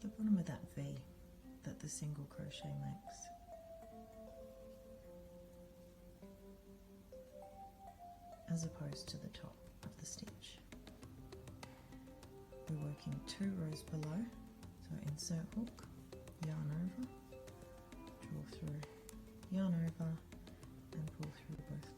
the bottom of that V that the single crochet makes. As opposed to the top of the stitch. We're working 2 rows below, so insert hook, yarn over, draw through, yarn over, and pull through both